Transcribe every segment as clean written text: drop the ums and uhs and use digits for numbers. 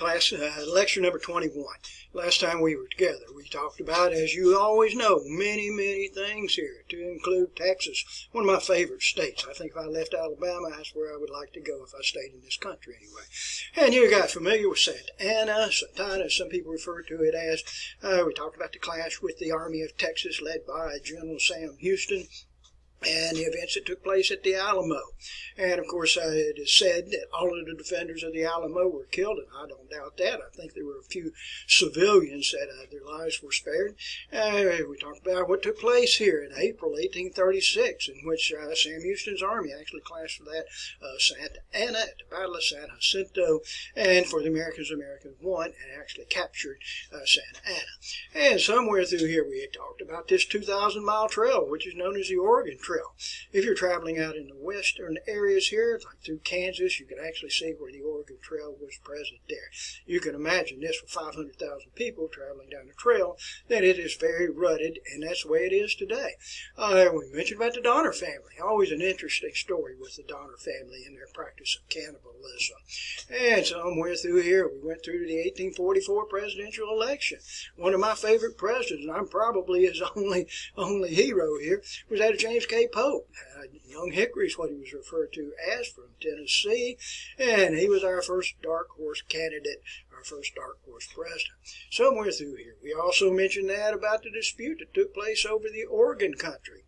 Lecture number 21. Last time we were together, we talked about, as you always know, many things here, to include Texas, one of my favorite states. I think if I left Alabama, that's where I would like to go if I stayed in this country anyway. And you got familiar with Santa Ana, Santana, as some people refer to it as. We talked about the clash with the Army of Texas, led by General Sam Houston, and the events that took place at the Alamo. And of course, it is said that all of the defenders of the Alamo were killed, and I don't doubt that. I think there were a few civilians that their lives were spared. We talked about what took place here in April 1836, in which Sam Houston's army actually clashed with that Santa Ana at the Battle of San Jacinto, and for the Americans won and actually captured Santa Ana. And somewhere through here we had talked about this 2,000-mile trail, which is known as the Oregon Trail. If you're traveling out in the western areas here, like through Kansas, you can actually see where the Oregon Trail was present there. You can imagine this with 500,000 people traveling down the trail, that it is very rutted, and that's the way it is today. We mentioned about the Donner family. Always an interesting story with the Donner family and their practice of cannibalism. And somewhere through here, we went through the 1844 presidential election. One of my favorite presidents, and I'm probably his only hero here, was that of James K. Polk. Young Hickory is what he was referred to as, from Tennessee, and he was our first dark horse candidate, our first dark horse president. Somewhere through here, we also mentioned that about the dispute that took place over the Oregon Country.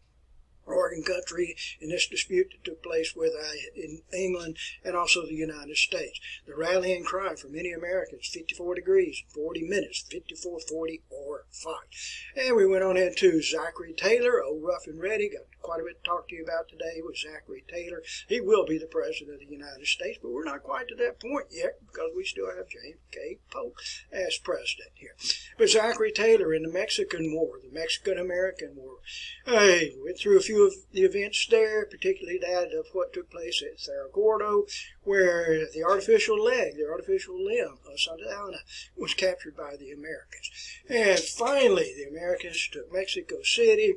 In this dispute that took place with in England and also the United States. The rallying cry for many Americans, 54 degrees, 40 minutes, 54, 40, or fight. And we went on into Zachary Taylor, old rough and ready. Got quite a bit to talk to you about today with Zachary Taylor. He will be the President of the United States, but we're not quite to that point yet because we still have James K. Polk as president here. But Zachary Taylor in the Mexican War, the Mexican-American War, went through a few of the events there, particularly that of what took place at Cerro Gordo, where the artificial limb of Santa Ana was captured by the Americans. And finally, the Americans took Mexico City,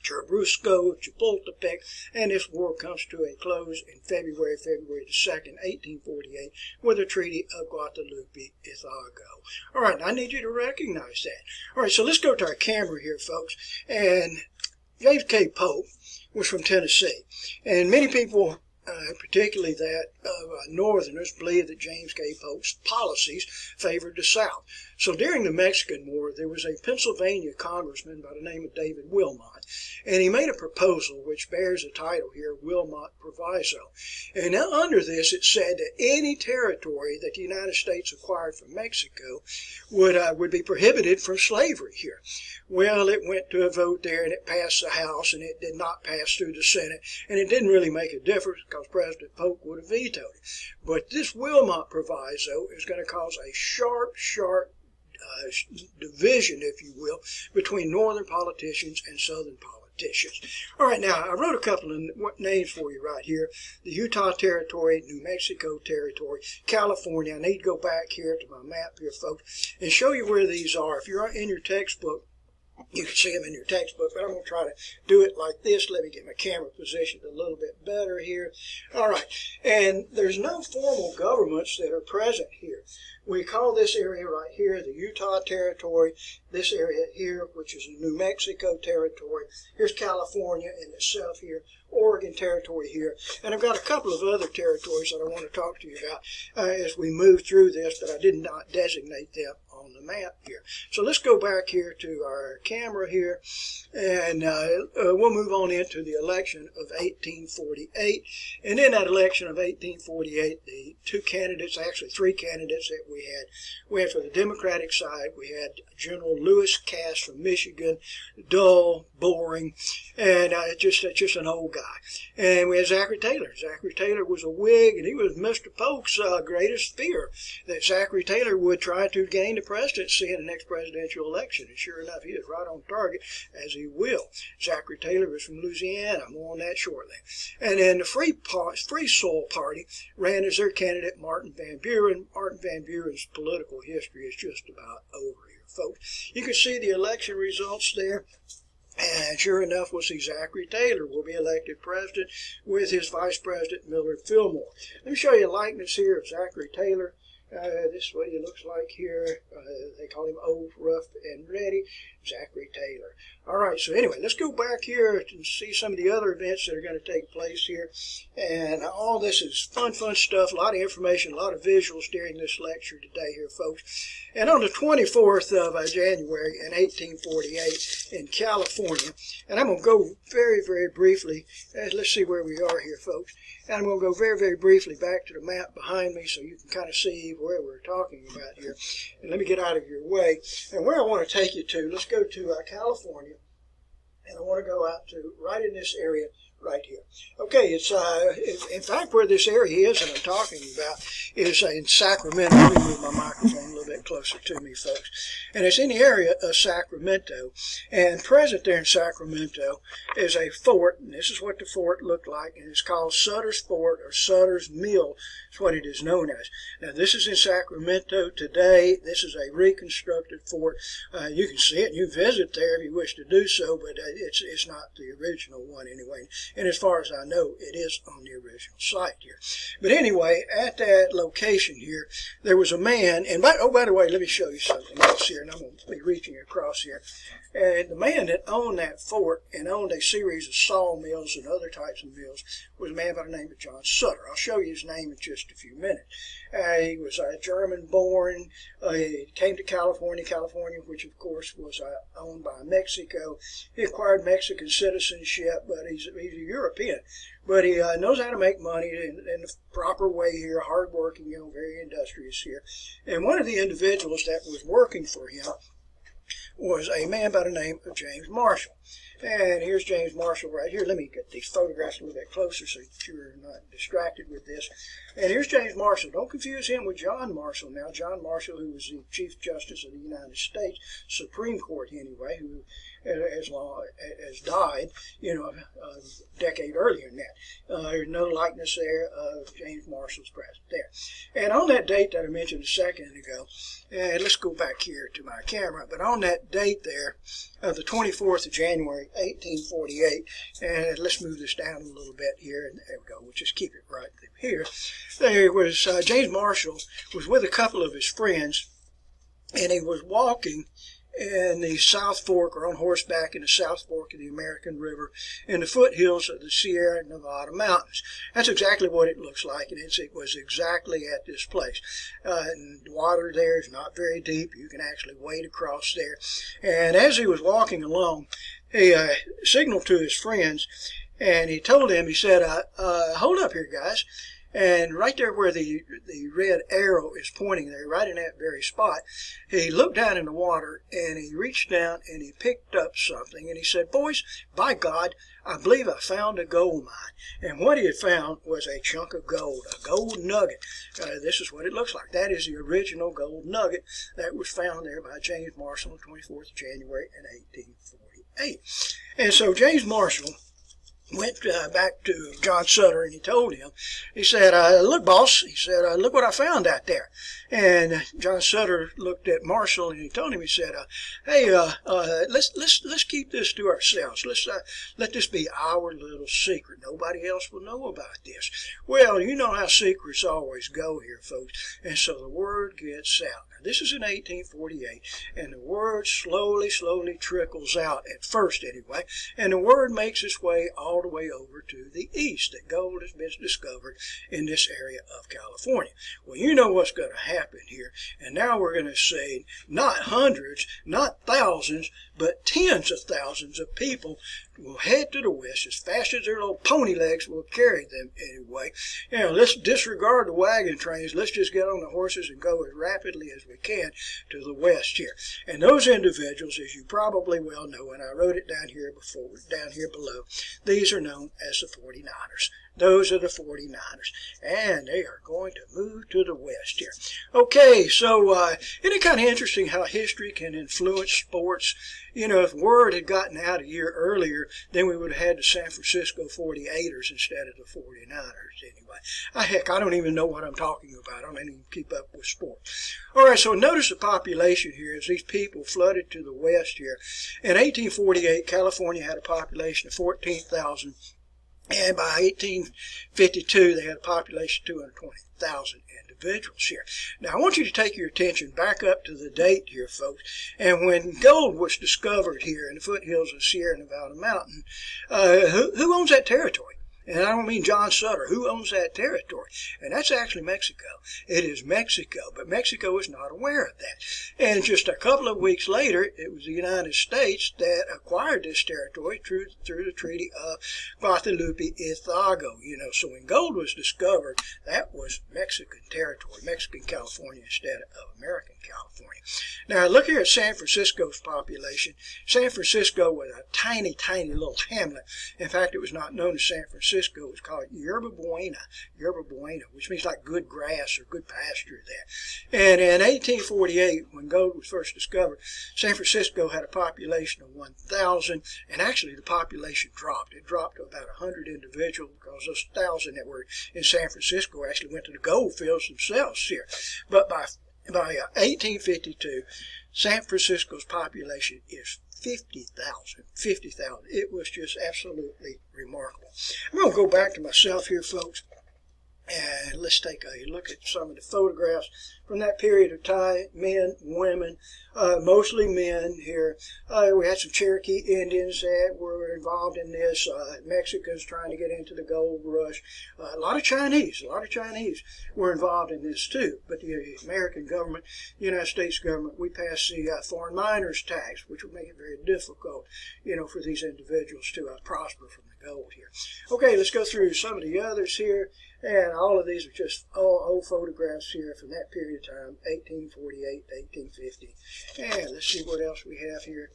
Churubusco, Chapultepec, and this war comes to a close in February the 2nd, 1848, with the Treaty of Guadalupe Hidalgo. All right, I need you to recognize that. All right, so let's go to our camera here, folks. And James K. Polk was from Tennessee, and many people, particularly that of Northerners, believe that James K. Polk's policies favored the South. So during the Mexican War, there was a Pennsylvania congressman by the name of David Wilmot, and he made a proposal which bears the title here, Wilmot Proviso. And now under this, it said that any territory that the United States acquired from Mexico would be prohibited from slavery here. Well, it went to a vote there, and it passed the House, and it did not pass through the Senate, and it didn't really make a difference because President Polk would have vetoed it. But this Wilmot Proviso is going to cause a sharp division, if you will, between northern politicians and southern politicians. All right, now, I wrote a couple of names for you right here. The Utah Territory, New Mexico Territory, California. I need to go back here to my map here, folks, and show you where these are. If you're in your textbook, you can see them in your textbook, but I'm going to try to do it like this. Let me get my camera positioned a little bit better here. All right, and there's no formal governments that are present here. We call this area right here the Utah Territory, this area here, which is the New Mexico Territory. Here's California in itself here, Oregon Territory here, and I've got a couple of other territories that I want to talk to you about as we move through this, but I did not designate them on the map here. So let's go back here to our camera here, and we'll move on into the election of 1848. And in that election of 1848, the two candidates, actually three candidates that we had for the Democratic side, we had General Lewis Cass from Michigan, dull, boring, and just an old guy. And we had Zachary Taylor. Zachary Taylor was a Whig, and he was Mr. Polk's greatest fear, that Zachary Taylor would try to gain the presidency in the next presidential election. And sure enough, he is right on target, as he will. Zachary Taylor is from Louisiana. More on that shortly. And then the Free Soil Party ran as their candidate Martin Van Buren. Martin Van Buren's political history is just about over here, folks. You can see the election results there. And sure enough, we'll see Zachary Taylor will be elected president with his vice president, Millard Fillmore. Let me show you a likeness here of Zachary Taylor This is what he looks like here. They call him Old, Rough, and Ready, Zachary Taylor. All right, so anyway, let's go back here and see some of the other events that are going to take place here. And all this is fun stuff, a lot of information, a lot of visuals during this lecture today here, folks. And on the 24th of January in 1848 in California, and I'm going to go very briefly, let's see where we are here, folks. And I'm going to go very briefly back to the map behind me so you can kind of see where we're talking about here. And let me get out of your way. And where I want to take you to, let's go to California. And I want to go out to right in this area right here. Okay, it's in fact where this area is that I'm talking about is in Sacramento. Let me move my microphone a little bit closer to me, folks. And it's in the area of Sacramento. And present there in Sacramento is a fort, and this is what the fort looked like, and it's called Sutter's Fort or Sutter's Mill. That's what it is known as. Now this is in Sacramento today. This is a reconstructed fort. You can see it, and you visit there if you wish to do so, but it's not the original one anyway. And as far as I know, it is on the original site here. But anyway, at that location here, there was a man, and by the way, let me show you something else here, and I'm going to be reaching across here. And the man that owned that fort and owned a series of sawmills and other types of mills was a man by the name of John Sutter. I'll show you his name in just a few minutes. He was German-born. He came to California, which of course was owned by Mexico. He acquired Mexican citizenship, but he's a European. But he knows how to make money in the proper way here, hardworking, very industrious here. And one of the individuals that was working for him was a man by the name of James Marshall. And here's James Marshall right here. Let me get these photographs a little bit closer so you're not distracted with this. And here's James Marshall. Don't confuse him with John Marshall now. John Marshall, who was the Chief Justice of the United States, Supreme Court anyway, who has died, a decade earlier than that. There's no likeness there of James Marshall's present there. And on that date that I mentioned a second ago, and let's go back here to my camera, but on that date there, the 24th of January, 1848, and let's move this down a little bit here, and there we go, we'll just keep it right here. There was, James Marshall was with a couple of his friends, and he was walking in the South Fork, or on horseback in the South Fork of the American River, in the foothills of the Sierra Nevada mountains. That's exactly what it looks like, and it was exactly at this place. And the water there is not very deep. You can actually wade across there. And as he was walking along, he signaled to his friends, and he told them, he said, hold up here, guys. And right there where the red arrow is pointing there, right in that very spot, he looked down in the water, and he reached down, and he picked up something, and he said, boys, by God, I believe I found a gold mine. And what he had found was a chunk of gold, a gold nugget. This is what it looks like. That is the original gold nugget that was found there by James Marshall on the 24th of January in 1848. And so James Marshall went back to John Sutter, and he told him, he said, look, boss, he said, look what I found out there. And John Sutter looked at Marshall, and he told him, he said, hey, let's keep this to ourselves. Let's let this be our little secret. Nobody else will know about this. Well, you know how secrets always go here, folks. And so the word gets out. Now, this is in 1848, and the word slowly trickles out, at first anyway, and the word makes its way all the way over to the east, that gold has been discovered in this area of California. Well, you know what's going to happen here, and now we're going to see not hundreds, not thousands, but tens of thousands of people will head to the west as fast as their little pony legs will carry them anyway. Let's disregard the wagon trains. Let's just get on the horses and go as rapidly as we can to the west here. And those individuals, as you probably well know, and I wrote it down here before, down here below, these are known as the 49ers. Those are the 49ers, and they are going to move to the west here. Okay, so isn't it kind of interesting how history can influence sports? If word had gotten out a year earlier, then we would have had the San Francisco 48ers instead of the 49ers anyway. Heck, I don't even know what I'm talking about. I don't even keep up with sports. All right, so notice the population here as these people flooded to the west here. In 1848, California had a population of 14,000. And by 1852, they had a population of 220,000 individuals. individuals here. Now, I want you to take your attention back up to the date here, folks. And when gold was discovered here in the foothills of Sierra Nevada Mountain, who owns that territory? And I don't mean John Sutter. Who owns that territory? And that's actually Mexico. It is Mexico, but Mexico is not aware of that. And just a couple of weeks later, it was the United States that acquired this territory through the Treaty of Guadalupe Hidalgo. So when gold was discovered, that was Mexican territory, Mexican California instead of American California. Now look here at San Francisco's population. San Francisco was a tiny, tiny little hamlet. In fact, it was not known as San Francisco. It was called Yerba Buena, which means like good grass or good pasture there. And in 1848, when gold was first discovered, San Francisco had a population of 1,000, and actually the population dropped. It dropped to about 100 individuals because those 1,000 that were in San Francisco actually went to the gold fields themselves here. But by 1852, San Francisco's population is 50,000. It was just absolutely remarkable. I'm going to go back to myself here, folks, and let's take a look at some of the photographs from that period of time. Men, women, mostly men here. We had some Cherokee Indians that were involved in this. Mexicans trying to get into the gold rush. A lot of Chinese were involved in this too. But the American government, the United States government, we passed the foreign miners tax, which would make it very difficult, for these individuals to prosper from the gold here. Okay, let's go through some of the others here. And all of these are just old photographs here from that period of time, 1848 to 1850. And let's see what else we have here.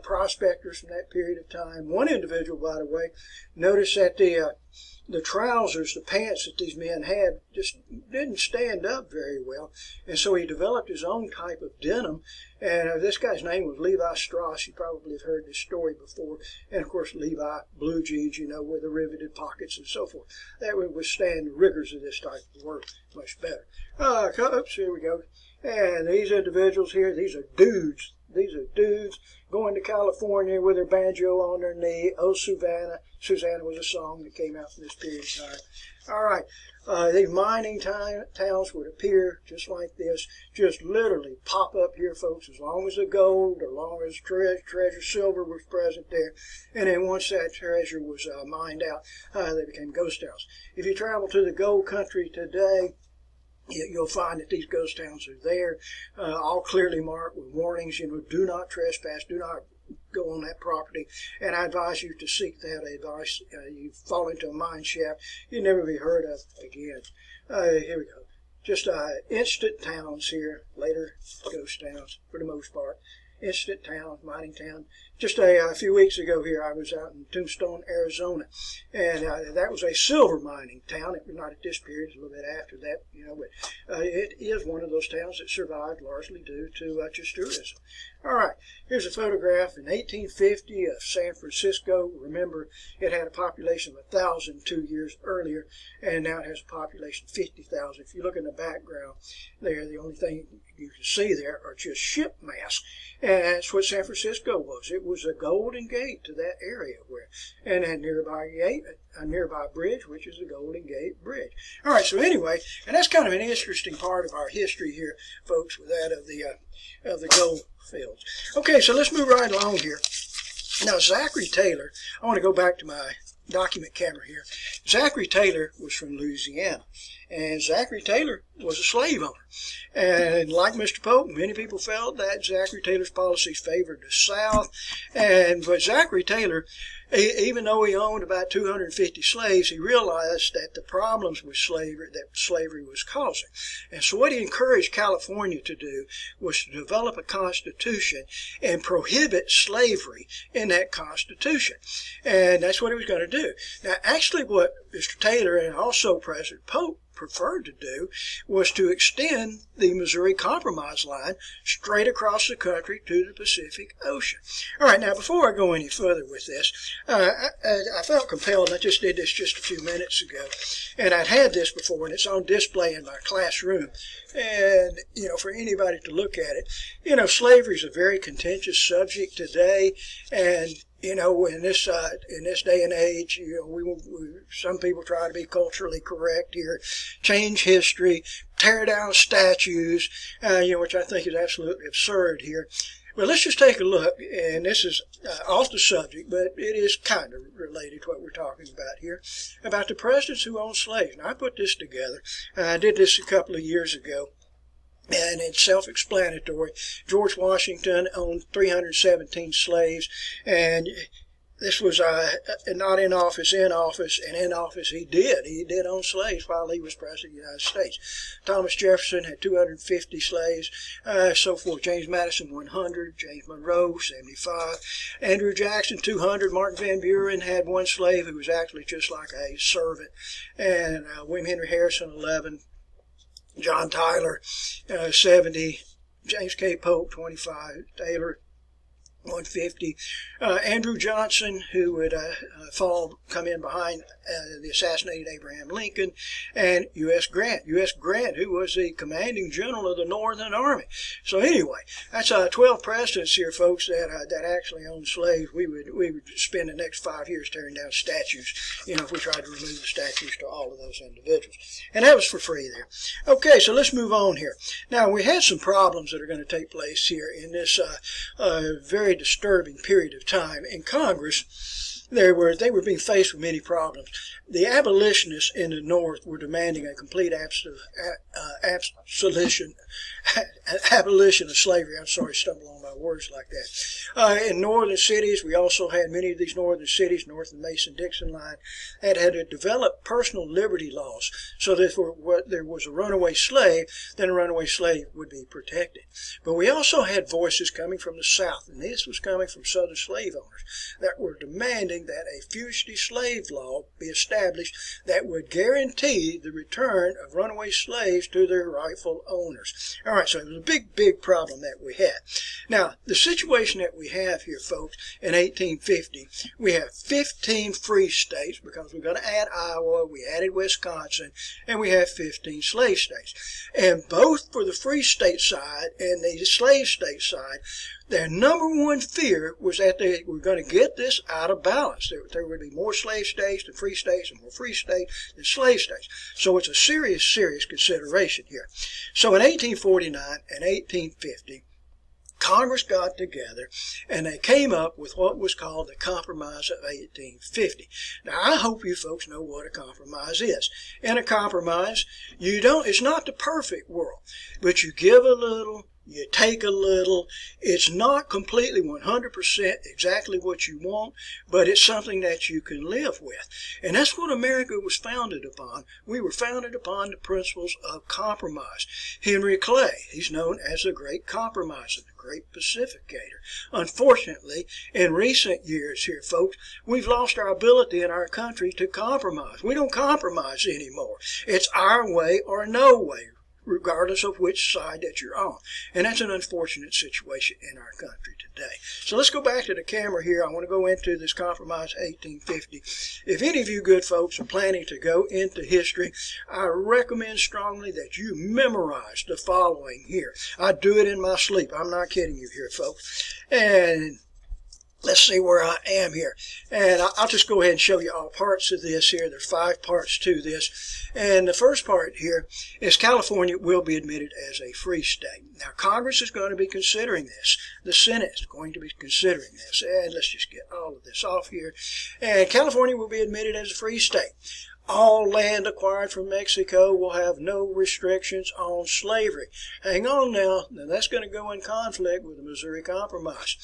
Prospectors from that period of time. One individual, by the way, noticed that the trousers, the pants that these men had just didn't stand up very well. And so he developed his own type of denim. And this guy's name was Levi Strauss. You probably have heard this story before. And, of course, Levi blue jeans, with the riveted pockets and so forth. That would withstand the rigors of this type of work much better. Oops, here we go. And these individuals here, these are dudes. These are dudes going to California with their banjo on their knee. Oh, Susanna. Susanna was a song that came out from this period of time. All right. These mining towns would appear just like this, just literally pop up here, folks, as long as the gold, as long as treasure silver was present there. And then once that treasure was mined out, they became ghost towns. If you travel to the gold country today, you'll find that these ghost towns are there, all clearly marked with warnings, do not trespass, do not go on that property, and I advise you to seek that advice. You fall into a mine shaft, you'll never be heard of again. Here we go. Just instant towns here, later ghost towns for the most part. Instant town, mining town. Just a few weeks ago here, I was out in Tombstone, Arizona, and that was a silver mining town. It was not at this period, a little bit after that, but it is one of those towns that survived largely due to just tourism. All right, here's a photograph in 1850 of San Francisco. Remember, it had a population of 1,000 2 years earlier, and now it has a population of 50,000. If you look in the background there, the only thing you can see there are just ship masts, and that's what San Francisco was. It was a Golden Gate to that area, and a nearby bridge, which is the Golden Gate Bridge. All right, so anyway, and that's kind of an interesting part of our history here, folks, with that of the gold fields. Okay, so let's move right along here. Now, Zachary Taylor, I want to go back to my document camera here. Zachary Taylor was from Louisiana, and Zachary Taylor was a slave owner. And like Mr. Polk, many people felt that Zachary Taylor's policies favored the South. But Zachary Taylor, even though he owned about 250 slaves, he realized that the problems with slavery was causing. And so what he encouraged California to do was to develop a constitution and prohibit slavery in that constitution. And that's what he was going to do. Now, actually what Mr. Taylor and also President Polk preferred to do was to extend the Missouri Compromise line straight across the country to the Pacific Ocean. All right, now before I go any further with this, I felt compelled, I just did this just a few minutes ago, and I'd had this before, and it's on display in my classroom, and, for anybody to look at it. Slavery is a very contentious subject today, and you know, in this day and age, you know, some people try to be culturally correct here, change history, tear down statues, you know, which I think is absolutely absurd here. Well, let's just take a look, and this is off the subject, but it is kind of related to what we're talking about here, about the presidents who owned slaves. Now, I put this together. I did this a couple of years ago, and it's self-explanatory. George Washington owned 317 slaves, and this was not in office, in office, and in office he did. He did own slaves while he was president of the United States. Thomas Jefferson had 250 slaves, so forth. James Madison, 100. James Monroe, 75. Andrew Jackson, 200. Martin Van Buren had one slave who was actually just like a servant. And William Henry Harrison, 11. John Tyler, 70. James K. Polk, 25. Taylor, 150. Andrew Johnson, who would come in behind the assassinated Abraham Lincoln, and U.S. Grant. U.S. Grant, who was the commanding general of the Northern Army. So anyway, that's 12 presidents here, folks, that actually owned slaves. We would spend the next 5 years tearing down statues, you know, if we tried to remove the statues to all of those individuals. And that was for free there. Okay, so let's move on here. Now, we had some problems that are going to take place here in this very disturbing period of time in Congress. They were being faced with many problems. The abolitionists in the North were demanding a complete abolition of slavery. I'm sorry, stumble on my words like that. In northern cities, we also had many of these northern cities, north of the Mason-Dixon line, had to develop personal liberty laws so that if there was a runaway slave, then a runaway slave would be protected. But we also had voices coming from the South, and this was coming from Southern slave owners, that were demanding that a fugitive slave law be established that would guarantee the return of runaway slaves to their rightful owners. All right, so it was a big, big problem that we had. Now, the situation that we have here, folks, in 1850, we have 15 free states, because we're going to add Iowa, we added Wisconsin, and we have 15 slave states. And both for the free state side and the slave state side, their number one fear was that they were going to get this out of balance. There would be more slave states than free states, and more free states than slave states. So it's a serious, serious consideration here. So in 1849 and 1850, Congress got together and they came up with what was called the Compromise of 1850. Now, I hope you folks know what a compromise is. In a compromise, it's not the perfect world, but you give a little, you take a little. It's not completely 100% exactly what you want, but it's something that you can live with. And that's what America was founded upon. We were founded upon the principles of compromise. Henry Clay, he's known as the Great Compromiser, the Great Pacificator. Unfortunately, in recent years here, folks, we've lost our ability in our country to compromise. We don't compromise anymore. It's our way or no way, regardless of which side that you're on. And that's an unfortunate situation in our country today. So let's go back to the camera here. I want to go into this Compromise 1850. If any of you good folks are planning to go into history, I recommend strongly that you memorize the following here. I do it in my sleep. I'm not kidding you here, folks. And let's see where I am here. And I'll just go ahead and show you all parts of this here. There's 5 parts to this. And the first part here is California will be admitted as a free state. Now, Congress is going to be considering this. The Senate is going to be considering this. And let's just get all of this off here. And California will be admitted as a free state. All land acquired from Mexico will have no restrictions on slavery. Hang on now. Now that's going to go in conflict with the Missouri Compromise.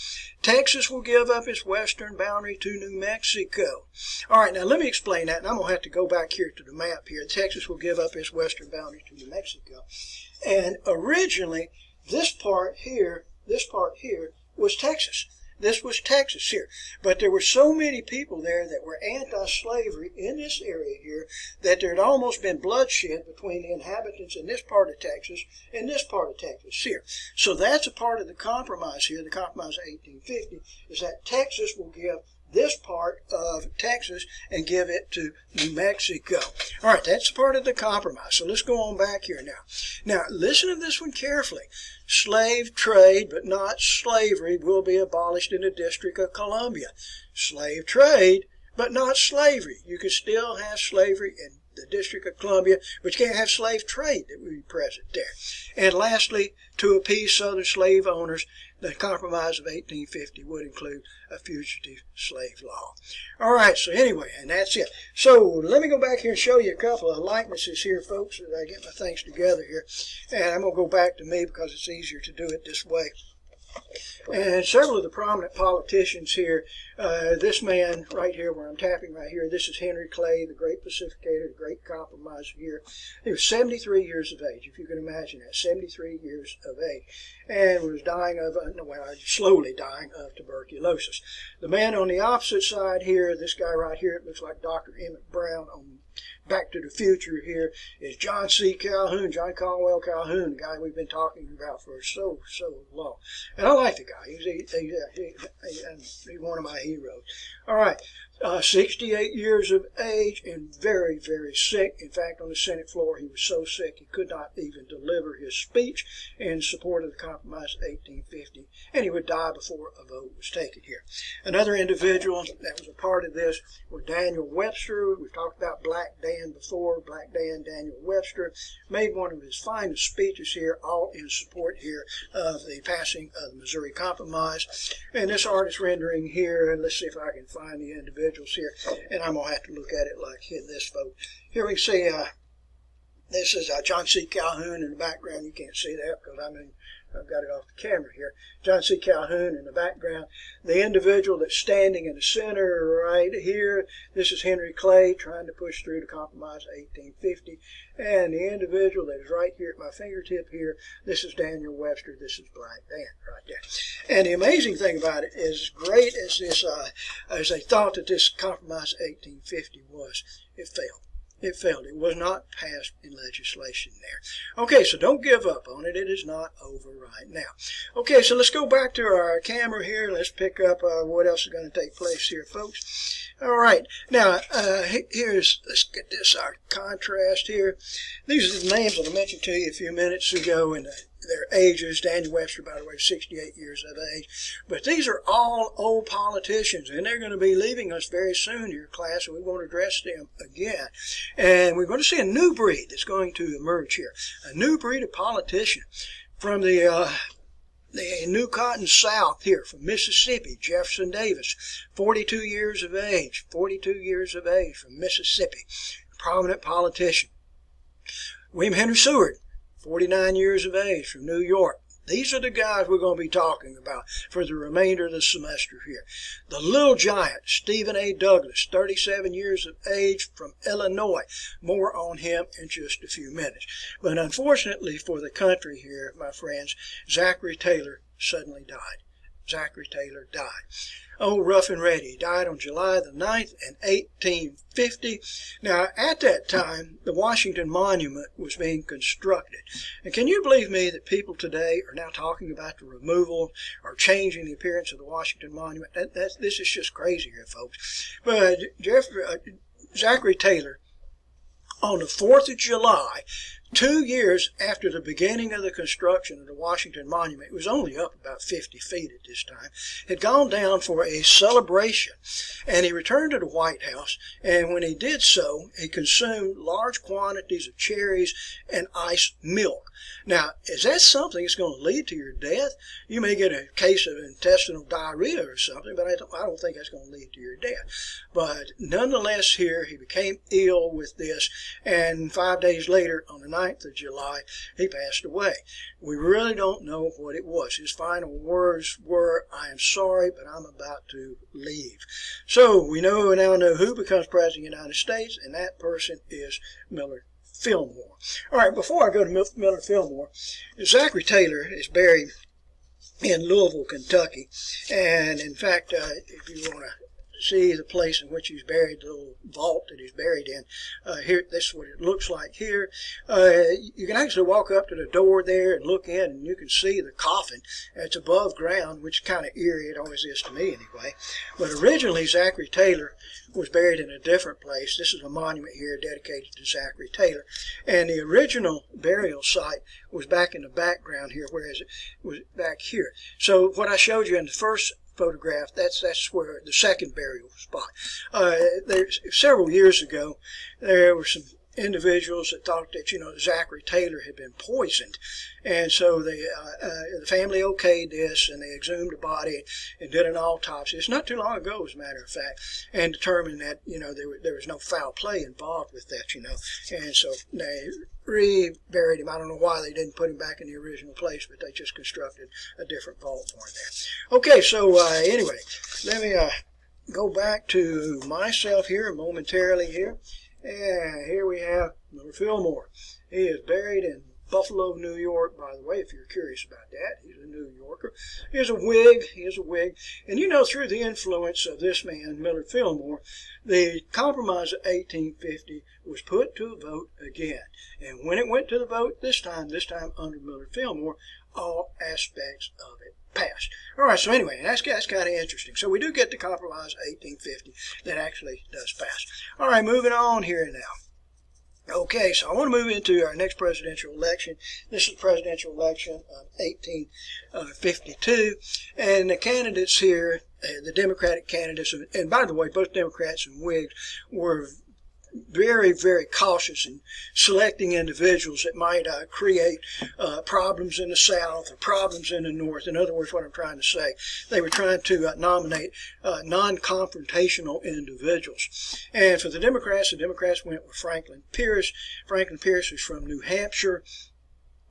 Texas will give up its western boundary to New Mexico. All right, now let me explain that, and I'm going to have to go back here to the map here. Texas will give up its western boundary to New Mexico. And originally, this part here was Texas. This was Texas here. But there were so many people there that were anti-slavery in this area here that there had almost been bloodshed between the inhabitants in this part of Texas and this part of Texas here. So that's a part of the compromise here, the Compromise of 1850, is that Texas will give this part of Texas and give it to New Mexico. All right, that's part of the compromise. So let's go on back here now. Now, listen to this one carefully. Slave trade, but not slavery, will be abolished in the District of Columbia. Slave trade, but not slavery. You can still have slavery in the District of Columbia, but you can't have slave trade that would be present there. And lastly, to appease Southern slave owners, the Compromise of 1850 would include a fugitive slave law. All right, so anyway, and that's it. So let me go back here and show you a couple of likenesses here, folks, as I get my things together here. And I'm going to go back to me because it's easier to do it this way. And several of the prominent politicians here, this man right here where I'm tapping right here, this is Henry Clay, the great Pacificator, the great compromiser here. He was 73 years of age, if you can imagine that, 73 years of age, and was dying of, slowly dying of tuberculosis. The man on the opposite side here, this guy right here, it looks like Dr. Emmett Brown on Back to the Future here, is John C. Calhoun, John Caldwell Calhoun, the guy we've been talking about for so long. And I like the guy. He's one of my heroes. All right. 68 years of age and very, very sick. In fact, on the Senate floor, he was so sick he could not even deliver his speech in support of the Compromise of 1850, and he would die before a vote was taken here. Another individual that was a part of this was Daniel Webster. We've talked about Black Dan before. Black Dan, Daniel Webster, made one of his finest speeches here, all in support here of the passing of the Missouri Compromise. And this artist rendering here, let's see if I can find the individuals here, and I'm going to have to look at it like this, folks. Here we see, this is John C. Calhoun in the background. You can't see that because I've got it off the camera here. John C. Calhoun in the background. The individual that's standing in the center right here, this is Henry Clay trying to push through the Compromise of 1850. And the individual that is right here at my fingertip here, this is Daniel Webster. This is Black Dan right there. And the amazing thing about it is, great as this, as they thought that this Compromise of 1850 was, it failed. It failed. It was not passed in legislation there. Okay, so don't give up on it. It is not over right now. Okay, so let's go back to our camera here. Let's pick up what else is going to take place here, folks. All right. Now, let's get this, our contrast here. These are the names that I mentioned to you a few minutes ago, and their ages. Daniel Webster, by the way, 68 years of age. But these are all old politicians, and they're going to be leaving us very soon here, class, and we want to address them again. And we're going to see a new breed that's going to emerge here, a new breed of politician from the New Cotton South here, from Mississippi, Jefferson Davis, 42 years of age, 42 years of age from Mississippi, prominent politician. William Henry Seward, 49 years of age from New York. These are the guys we're going to be talking about for the remainder of the semester here. The little giant, Stephen A. Douglas, 37 years of age from Illinois. More on him in just a few minutes. But unfortunately for the country here, my friends, Zachary Taylor suddenly died. Zachary Taylor died. Oh, rough and ready. He died on July the 9th in 1850. Now, at that time, the Washington Monument was being constructed. And can you believe me that people today are now talking about the removal or changing the appearance of the Washington Monument? This is just crazy here, folks. But Zachary Taylor, on the 4th of July, 2 years after the beginning of the construction of the Washington Monument, it was only up about 50 feet at this time, had gone down for a celebration. And he returned to the White House, and when he did so, he consumed large quantities of cherries and iced milk. Now, is that something that's going to lead to your death? You may get a case of intestinal diarrhea or something, but I don't think that's going to lead to your death. But nonetheless here, he became ill with this, and 5 days later, on the 9th of July, he passed away. We really don't know what it was. His final words were, "I am sorry, but I'm about to leave." So we now know who becomes President of the United States, and that person is Millard Fillmore. All right, before I go to Millard Fillmore, Zachary Taylor is buried in Louisville, Kentucky. And in fact, if you want see the place in which he's buried, the little vault that he's buried in. Here, this is what it looks like here. You can actually walk up to the door there and look in, and you can see the coffin. It's above ground, which is kind of eerie. It always is to me anyway. But originally, Zachary Taylor was buried in a different place. This is a monument here dedicated to Zachary Taylor. And the original burial site was back in the background here, whereas it was back here. So what I showed you in the first photograph, that's where the second burial spot. Several years ago, there were some individuals that thought that, Zachary Taylor had been poisoned. And so the family okayed this, and they exhumed the body and did an autopsy. It's not too long ago, as a matter of fact, and determined that, there was no foul play involved with that, And so they reburied him. I don't know why they didn't put him back in the original place, but they just constructed a different vault for him there. Okay, so anyway, let me go back to myself here momentarily here. And here we have Miller Fillmore. He is buried in Buffalo, New York, by the way, if you're curious about that. He's a New Yorker. He is a Whig. And through the influence of this man, Miller Fillmore, the Compromise of 1850 was put to a vote again. And when it went to the vote this time under Miller Fillmore, all aspects of it passed. All right, so anyway, that's kind of interesting. So we do get the Compromise 1850 that actually does pass. All right, moving on here now. Okay, so I want to move into our next presidential election. This is the presidential election of 1852, and the candidates here, the Democratic candidates, and by the way, both Democrats and Whigs were very, very cautious in selecting individuals that might create problems in the South or problems in the North. In other words, what I'm trying to say, they were trying to nominate non-confrontational individuals. And for the Democrats went with Franklin Pierce. Franklin Pierce is from New Hampshire.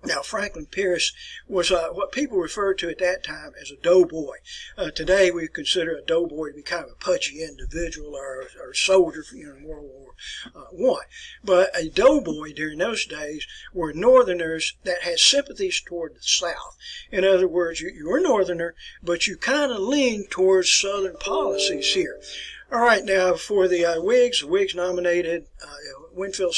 Now, Franklin Pierce was what people referred to at that time as a doughboy. Today, we consider a doughboy to be kind of a pudgy individual or a soldier in World War I. But a doughboy during those days were Northerners that had sympathies toward the South. In other words, you're a Northerner, but you kind of lean towards Southern policies here. All right, now for the Whigs nominated John Winfield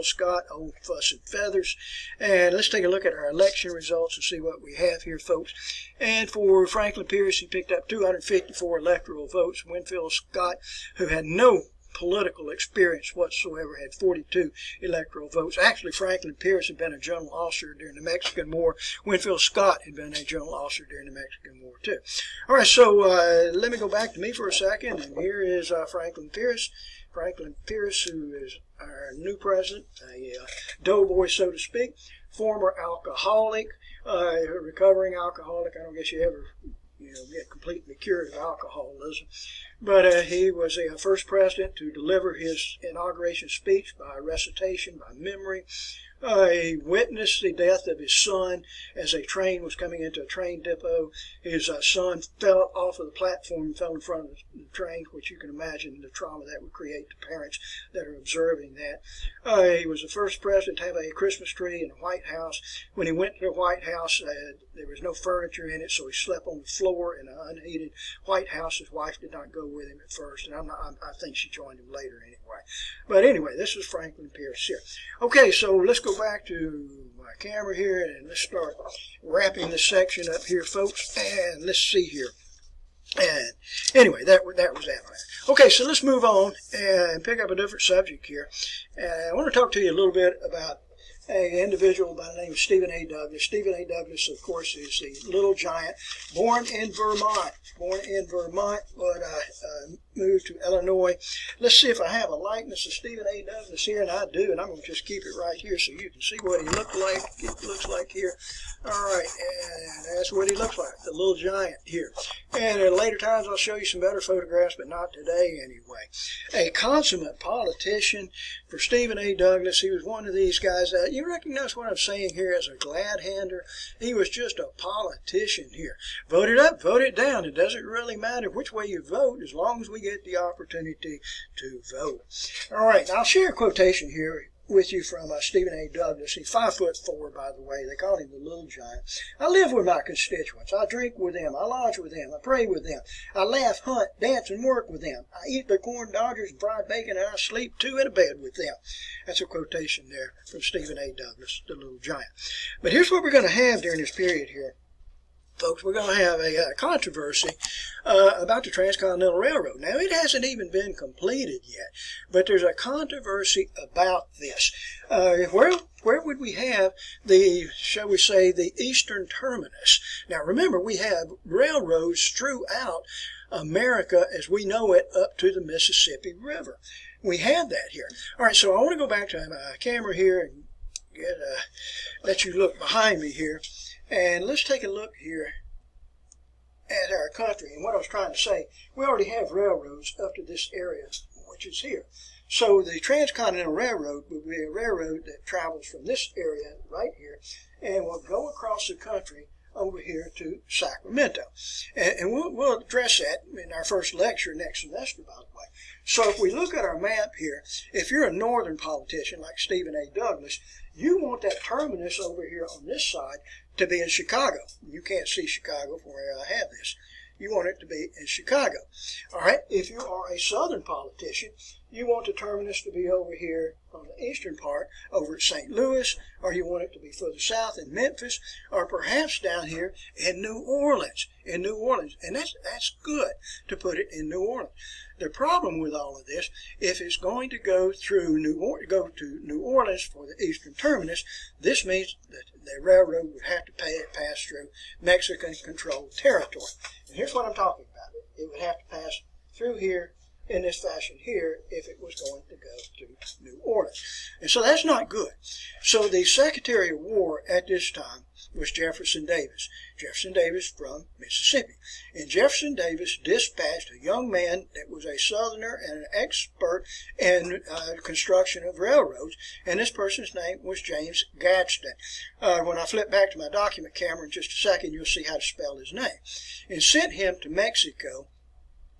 Scott, Old Fuss and Feathers. And let's take a look at our election results and see what we have here, folks. And for Franklin Pierce, he picked up 254 electoral votes. Winfield Scott, who had no political experience whatsoever, had 42 electoral votes. Actually, Franklin Pierce had been a general officer during the Mexican War. Winfield Scott had been a general officer during the Mexican War, too. All right, so let me go back to me for a second, and here is Franklin Pierce. Franklin Pierce, who is our new president, a doughboy, so to speak, former alcoholic, recovering alcoholic. I don't guess you ever get completely cured of alcoholism. But he was the first president to deliver his inauguration speech by recitation, by memory. He witnessed the death of his son as a train was coming into a train depot. His son fell off of the platform, fell in front of the train, which you can imagine the trauma that would create to parents that are observing that. He was the first president to have a Christmas tree in the White House. When he went to the White House, there was no furniture in it, so he slept on the floor in an unheated White House. His wife did not go with him at first, and I think she joined him later anyway. But anyway, this is Franklin Pierce here. Okay, so let's go back to my camera here, and let's start wrapping this section up here, folks. And let's see here. And anyway, that was that. Okay, so let's move on and pick up a different subject here. I want to talk to you a little bit about an individual by the name of Stephen A. Douglas. Stephen A. Douglas, of course, is the little giant, born in Vermont, but moved to Illinois. Let's see if I have a likeness of Stephen A. Douglas here, and I do, and I'm going to just keep it right here so you can see what he looks like here. All right, and that's what he looks like, the little giant here. And at later times, I'll show you some better photographs, but not today anyway. A consummate politician for Stephen A. Douglas. He was one of these guys that, you recognize what I'm saying here as a glad-hander? He was just a politician here. Vote it up, vote it down. It doesn't really matter which way you vote as long as we get the opportunity to vote. All right, I'll share a quotation here with you from Stephen A. Douglas. He's 5'4", by the way. They call him the Little Giant. I live with my constituents. I drink with them. I lodge with them. I pray with them. I laugh, hunt, dance, and work with them. I eat their corn dodgers and fried bacon, and I sleep too in a bed with them. That's a quotation there from Stephen A. Douglas, the Little Giant. But here's what we're going to have during this period here. Folks, we're going to have a controversy about the Transcontinental Railroad. Now, it hasn't even been completed yet, but there's a controversy about this. Where would we have the, shall we say, the eastern terminus? Now, remember, we have railroads throughout America as we know it up to the Mississippi River. We have that here. All right, so I want to go back to my camera here and let you look behind me here. And let's take a look here at our country. And what I was trying to say, we already have railroads up to this area, which is here. So the Transcontinental Railroad would be a railroad that travels from this area right here and will go across the country over here to Sacramento. And we'll address that in our first lecture next semester, by the way. So if we look at our map here, if you're a northern politician like Stephen A. Douglas, you want that terminus over here on this side to be in Chicago. You can't see Chicago from where I have this. You want it to be in Chicago. All right, if you are a southern politician, you want the terminus to be over here on the eastern part, over at St. Louis, or you want it to be further south in Memphis, or perhaps down here in New Orleans. And that's good to put it in New Orleans. The problem with all of this, if it's going to go through go to New Orleans for the eastern terminus, this means that the railroad would have to pass through Mexican-controlled territory. And here's what I'm talking about. It would have to pass through here in this fashion here if it was going to go to New Orleans. And so that's not good. So the Secretary of War at this time was Jefferson Davis. Jefferson Davis from Mississippi. And Jefferson Davis dispatched a young man that was a Southerner and an expert in construction of railroads, and this person's name was James Gadsden. When I flip back to my document camera in just a second, you'll see how to spell his name. And sent him to Mexico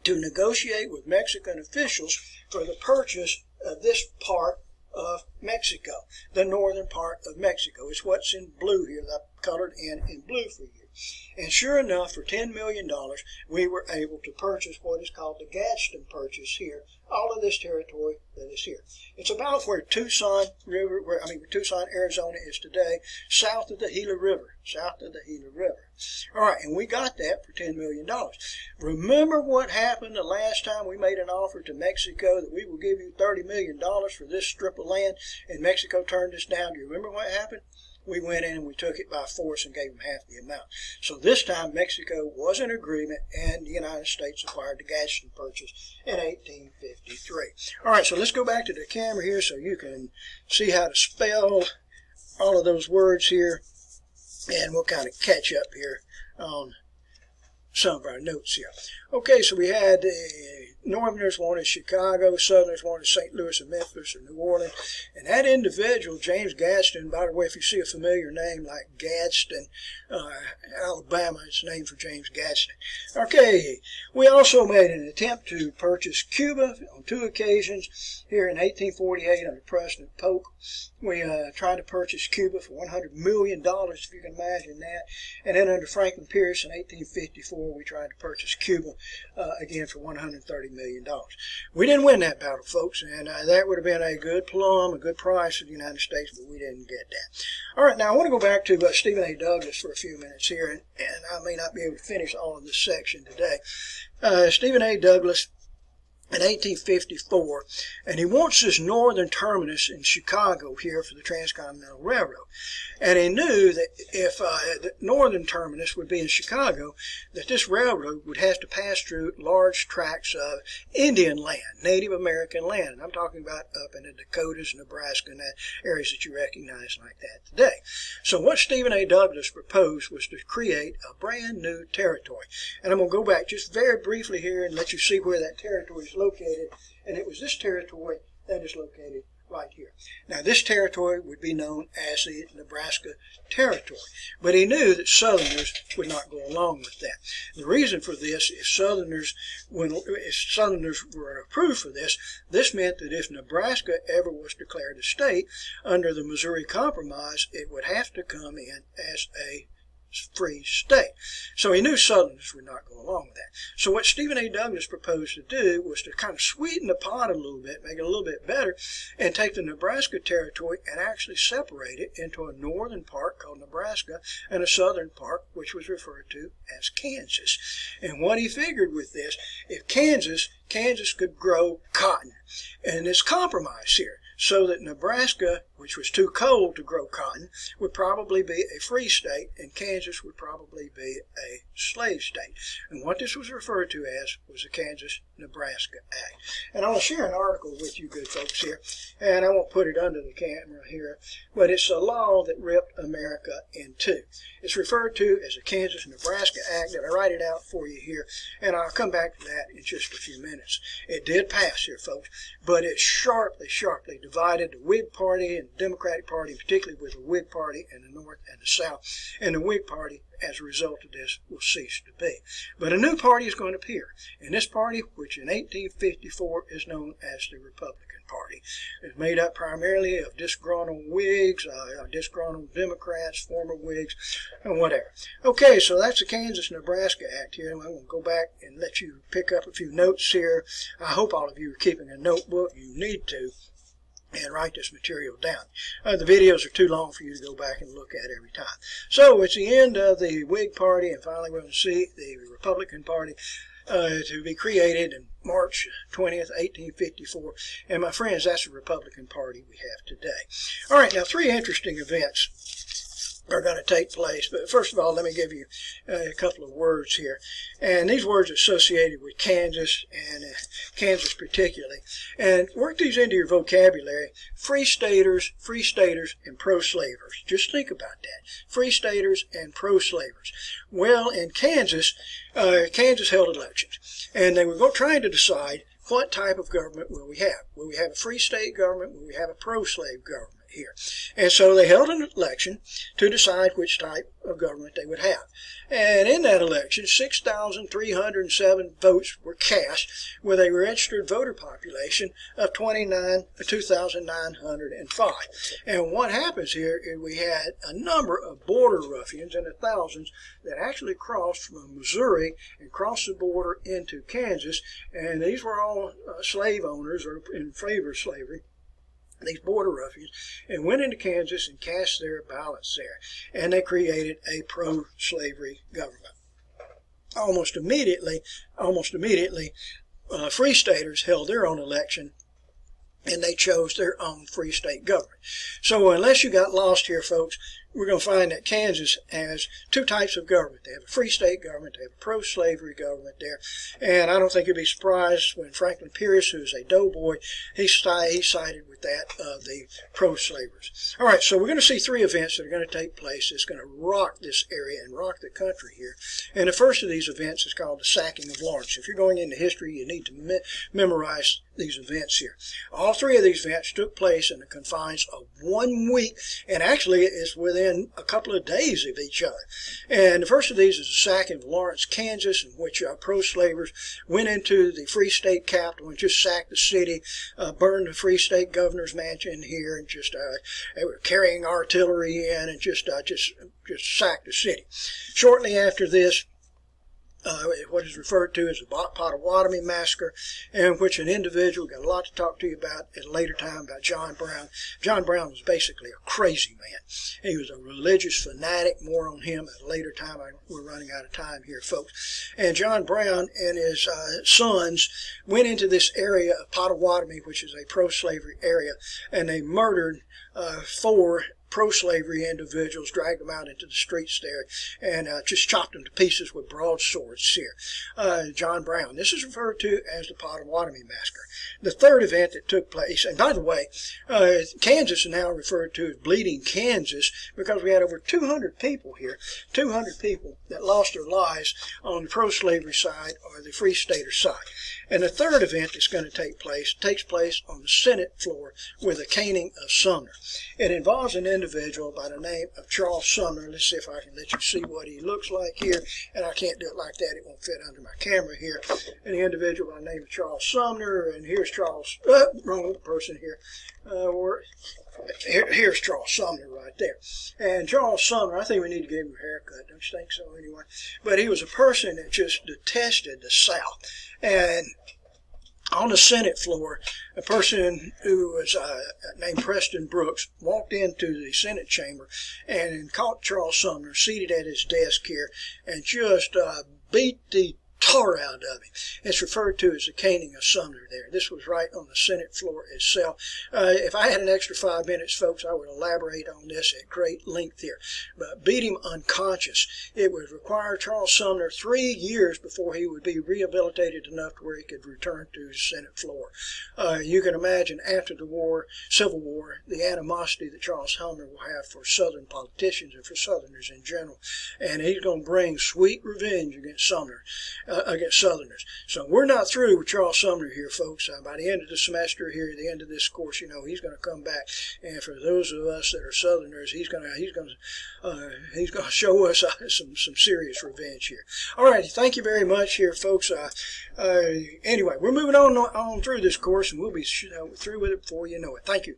to negotiate with Mexican officials for the purchase of this part of Mexico, the northern part of Mexico. It's what's in blue here, that I've colored in blue for you. And sure enough, for $10 million, we were able to purchase what is called the Gadsden Purchase here, all of this territory that is here. It's about where Tucson, Arizona is today, south of the Gila River, All right, and we got that for $10 million. Remember what happened the last time we made an offer to Mexico that we will give you $30 million for this strip of land, and Mexico turned us down? Do you remember what happened? We went in and we took it by force and gave them half the amount. So this time Mexico was in agreement, and the United States acquired the Gadsden Purchase in 1853. All right, so let's go back to the camera here so you can see how to spell all of those words here, and we'll kind of catch up here on some of our notes here. Okay, so we had Northerners wanted Chicago, Southerners wanted St. Louis or Memphis or New Orleans. And that individual, James Gadsden, by the way, if you see a familiar name like Gadsden, Alabama, it's named for James Gadsden. Okay, we also made an attempt to purchase Cuba on 2 occasions. Here in 1848 under President Polk, we tried to purchase Cuba for $100 million, if you can imagine that. And then under Franklin Pierce in 1854, we tried to purchase Cuba again for $130 million. We didn't win that battle, folks, and that would have been a good plum, a good price for the United States, but we didn't get that. All right, now I want to go back to Stephen A. Douglas for a few minutes here, and I may not be able to finish all of this section today. Stephen A. Douglas in 1854, and he wants this northern terminus in Chicago here for the Transcontinental Railroad. And he knew that if the northern terminus would be in Chicago, that this railroad would have to pass through large tracts of Indian land, Native American land. And I'm talking about up in the Dakotas, Nebraska, and that areas that you recognize like that today. So what Stephen A. Douglas proposed was to create a brand new territory. And I'm going to go back just very briefly here and let you see where that territory is located. And it was this territory that is located right here. Now, this territory would be known as the Nebraska Territory, but he knew that Southerners would not go along with that. The reason for this, if Southerners were approved for this, this meant that if Nebraska ever was declared a state under the Missouri Compromise, it would have to come in as a free state. So he knew Southerners would not go along with that. So what Stephen A. Douglas proposed to do was to kind of sweeten the pot a little bit, make it a little bit better, and take the Nebraska Territory and actually separate it into a northern part called Nebraska and a southern part which was referred to as Kansas. And what he figured with this, if Kansas could grow cotton, and this compromise here, so that Nebraska, which was too cold to grow cotton, would probably be a free state, and Kansas would probably be a slave state. And what this was referred to as was the Kansas Nebraska Act. And I want to share an article with you good folks here, and I won't put it under the camera here, but it's a law that ripped America in two. It's referred to as the Kansas Nebraska Act, and I write it out for you here, and I'll come back to that in just a few minutes. It did pass here, folks, but it sharply divided the Whig Party and the Democratic Party, particularly with the Whig Party in the North and the South. And the Whig Party, as a result of this, will cease to be. But a new party is going to appear. And this party, which in 1854 is known as the Republican Party, is made up primarily of disgruntled Whigs, disgruntled Democrats, former Whigs, and whatever. Okay, so that's the Kansas-Nebraska Act here. I'm going to go back and let you pick up a few notes here. I hope all of you are keeping a notebook. You need to. And write this material down. The videos are too long for you to go back and look at every time. So it's the end of the Whig Party, and finally we're going to see the Republican Party to be created in March 20th, 1854. And my friends, that's the Republican Party we have today. All right, now 3 interesting events are going to take place. But first of all, let me give you a couple of words here. And these words are associated with Kansas, and Kansas particularly. And work these into your vocabulary. Free staters, and pro-slavers. Just think about that. Free staters and pro-slavers. Well, in Kansas, Kansas held elections. And they were trying to decide what type of government will we have. Will we have a free state government? Will we have a pro-slave government here? And so they held an election to decide which type of government they would have. And in that election, 6,307 votes were cast with a registered voter population of 2,905. And what happens here is we had a number of border ruffians in the thousands that actually crossed from Missouri and crossed the border into Kansas. And these were all slave owners or in favor of slavery, these border ruffians, and went into Kansas and cast their ballots there. And they created a pro-slavery government. Almost immediately, free staters held their own election, and they chose their own free state government. So unless you got lost here, folks, we're going to find that Kansas has 2 types of government. They have a free state government, they have a pro-slavery government there. And I don't think you'll be surprised when Franklin Pierce, who's a doughboy, he sided with that of the pro-slavers. All right, so we're going to see 3 events that are going to take place that's going to rock this area and rock the country here. And the first of these events is called the sacking of Lawrence. If you're going into history, you need to memorize these events here. All 3 of these events took place in the confines of 1 week, and actually it's within a couple of days of each other. And the first of these is the sacking of Lawrence, Kansas, in which pro-slavers went into the free state capital and just sacked the city, burned the free state governor's mansion here, and just they were carrying artillery in and just sacked the city. Shortly after this, what is referred to as the Potawatomi Massacre, in which an individual, got a lot to talk to you about at a later time, about John Brown. John Brown was basically a crazy man. He was a religious fanatic. More on him at a later time. We're running out of time here, folks. And John Brown and his sons went into this area of Potawatomi, which is a pro-slavery area, and they murdered 4 pro-slavery individuals, dragged them out into the streets there, and just chopped them to pieces with broadswords here. John Brown. This is referred to as the Potawatomi Massacre. The third event that took place, and by the way, Kansas is now referred to as Bleeding Kansas because we had over 200 people here, 200 people that lost their lives on the pro-slavery side or the Free Stater side. And the third event that's going to takes place on the Senate floor with the caning of Sumner. It involves an individual by the name of Charles Sumner. Let's see if I can let you see what he looks like here. And I can't do it like that. It won't fit under my camera here. And the individual by the name of Charles Sumner. And here's Charles, wrong person here. Here's Charles Sumner right there. And Charles Sumner, I think we need to give him a haircut. Don't you think so anyway? But he was a person that just detested the South. And on the Senate floor, a person who was named Preston Brooks walked into the Senate chamber and caught Charles Sumner seated at his desk here and just beat the tar out of him. It's referred to as the caning of Sumner there. This was right on the Senate floor itself. If I had an extra 5 minutes, folks, I would elaborate on this at great length here. But beat him unconscious. It would require Charles Sumner 3 years before he would be rehabilitated enough to where he could return to the Senate floor. You can imagine after the war, Civil War, the animosity that Charles Sumner will have for Southern politicians and for Southerners in general. And he's going to bring sweet revenge against Sumner. Against Southerners. So we're not through with Charles Sumner here, folks. By the end of the semester here, the end of this course, he's going to come back. And for those of us that are Southerners, he's going to show us some serious revenge here. All right, thank you very much here, folks. Anyway, we're moving on through this course, and we'll be through with it before you know it. Thank you.